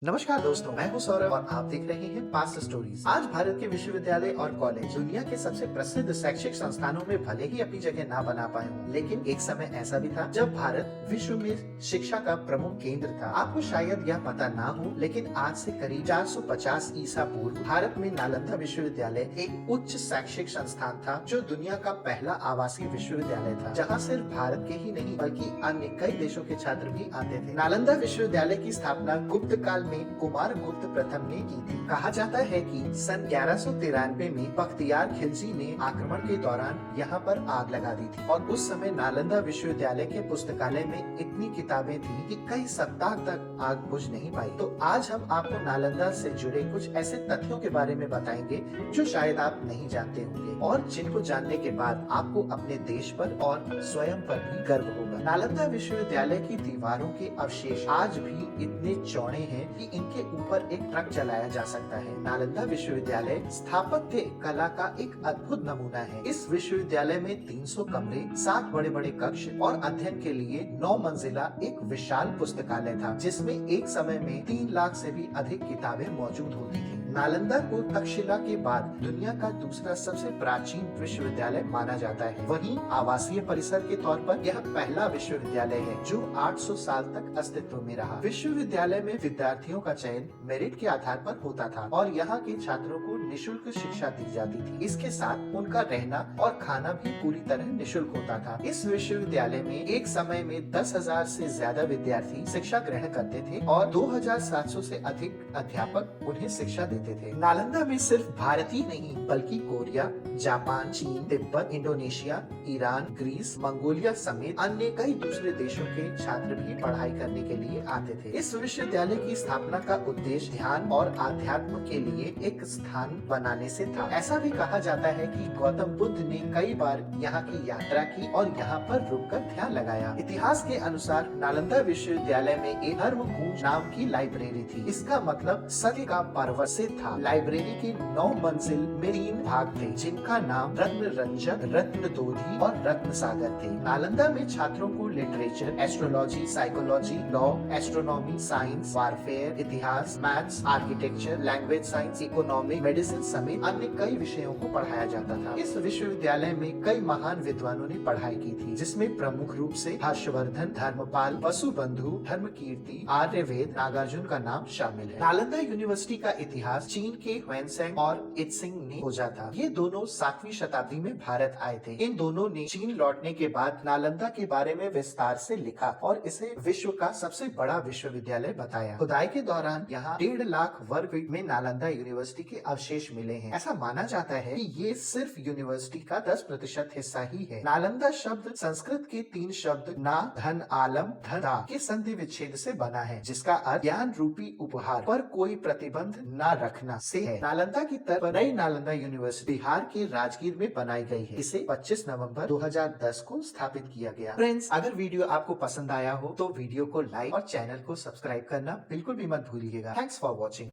नमस्कार दोस्तों, मैं हूं सौरभ और आप देख रहे हैं पास्ट स्टोरीज। आज भारत के विश्वविद्यालय और कॉलेज दुनिया के सबसे प्रसिद्ध शैक्षिक संस्थानों में भले ही अपनी जगह ना बना पाए हों, लेकिन एक समय ऐसा भी था जब भारत विश्व में शिक्षा का प्रमुख केंद्र था। आपको शायद यह पता ना हो, लेकिन आज से करीब 450 ईसा पूर्व भारत में नालंदा विश्वविद्यालय एक उच्च शैक्षिक संस्थान था, जो दुनिया का पहला आवासीय विश्वविद्यालय था, जहाँ सिर्फ भारत के ही नहीं बल्कि अन्य कई देशों के छात्र भी आते थे। नालंदा विश्वविद्यालय की स्थापना गुप्त काल में कुमार गुप्त प्रथम ने की थी। कहा जाता है कि सन 1193 में बख्तियार खिलजी ने आक्रमण के दौरान यहाँ पर आग लगा दी थी और उस समय नालंदा विश्वविद्यालय के पुस्तकालय में इतनी किताबें थी कि कई सप्ताह तक आग बुझ नहीं पाई। तो आज हम आपको नालंदा से जुड़े कुछ ऐसे तथ्यों के बारे में बताएंगे जो शायद आप नहीं जानते होंगे और जिनको जानने के बाद आपको अपने देश पर और स्वयं पर भी गर्व होगा। नालंदा विश्वविद्यालय की दीवारों के अवशेष आज भी इतने चौड़े हैं कि इनके ऊपर एक ट्रक चलाया जा सकता है। नालंदा विश्वविद्यालय स्थापत्य कला का एक अद्भुत नमूना है। इस विश्वविद्यालय में 300 कमरे, 7 बड़े बड़े कक्ष और अध्ययन के लिए 9 मंजिला एक विशाल पुस्तकालय था, जिसमें एक समय में 3 लाख से भी अधिक किताबें मौजूद होती थी। नालंदा को तक्षशिला के बाद दुनिया का दूसरा सबसे प्राचीन विश्वविद्यालय माना जाता है। वहीं आवासीय परिसर के तौर पर यह पहला विश्वविद्यालय है जो 800 साल तक अस्तित्व में रहा। विश्वविद्यालय में विद्यार्थियों का चयन मेरिट के आधार पर होता था और यहाँ के छात्रों को निशुल्क शिक्षा दी जाती थी। इसके साथ उनका रहना और खाना भी पूरी तरह निशुल्क होता था। इस विश्वविद्यालय में एक समय में 10,000 से ज्यादा विद्यार्थी शिक्षा ग्रहण करते थे और 2,700 से अधिक अध्यापक उन्हें शिक्षा देते थे। नालंदा में सिर्फ भारत ही नहीं बल्कि कोरिया, जापान, चीन, तिब्बत, इंडोनेशिया, ईरान, ग्रीस, मंगोलिया समेत अन्य कई दूसरे देशों के छात्र भी पढ़ाई करने के लिए आते थे। इस विश्वविद्यालय की स्थापना का उद्देश्य ध्यान और आध्यात्म के लिए एक स्थान बनाने से था। ऐसा भी कहा जाता है कि गौतम बुद्ध ने कई बार यहाँ की यात्रा की और यहाँ पर रुककर ध्यान लगाया। इतिहास के अनुसार नालंदा विश्वविद्यालय में एक धर्मकूंज नाम की लाइब्रेरी थी। इसका मतलब सत्य का पर्वत से था। लाइब्रेरी के 9 मंजिल में 3 भाग थे, जिनका नाम रत्न रंजक, रत्न दोधी और रत्न सागर थे। नालंदा में छात्रों को literature, astrology, psychology, law, astronomy, science, warfare, इतिहास, maths, architecture, language science, economic, medicine समेत अन्य कई विषयों को पढ़ाया जाता था। इस विश्वविद्यालय में कई महान विद्वानों ने पढ़ाई की थी, जिसमें प्रमुख रूप से हर्षवर्धन, धर्मपाल, वसुबंधु, धर्मकीर्ति, आर्यवेद, नागार्जुन का नाम शामिल है। नालंदा यूनिवर्सिटी का इतिहास चीन के ह्वेनसेंग और इत्सिंग ने खोजा था। ये दोनों 7वीं शताब्दी में भारत आए थे। इन दोनों ने चीन लौटने के बाद नालंदा के बारे में विस्तार से लिखा और इसे विश्व का सबसे बड़ा विश्वविद्यालय बताया। खुदाई के दौरान यहाँ 1.5 लाख वर्ग फीट में नालंदा यूनिवर्सिटी के अवशेष मिले हैं। ऐसा माना जाता है कि ये सिर्फ यूनिवर्सिटी का 10% हिस्सा ही है। नालंदा शब्द संस्कृत के 3 शब्द ना, धन, आलम, धदा के संधि विच्छेद से बना है, जिसका अर्थ ज्ञान रूपी उपहार पर कोई प्रतिबंध न रखना से है। नालंदा की तरफ नई नालंदा यूनिवर्सिटी बिहार के राजगीर में बनाई गई है। इसे 25 नवंबर 2010 को स्थापित किया गया। फ्रेंड्स, अगर वीडियो आपको पसंद आया हो तो वीडियो को लाइक और चैनल को सब्सक्राइब करना बिल्कुल भी मत भूलिएगा। Thanks for watching.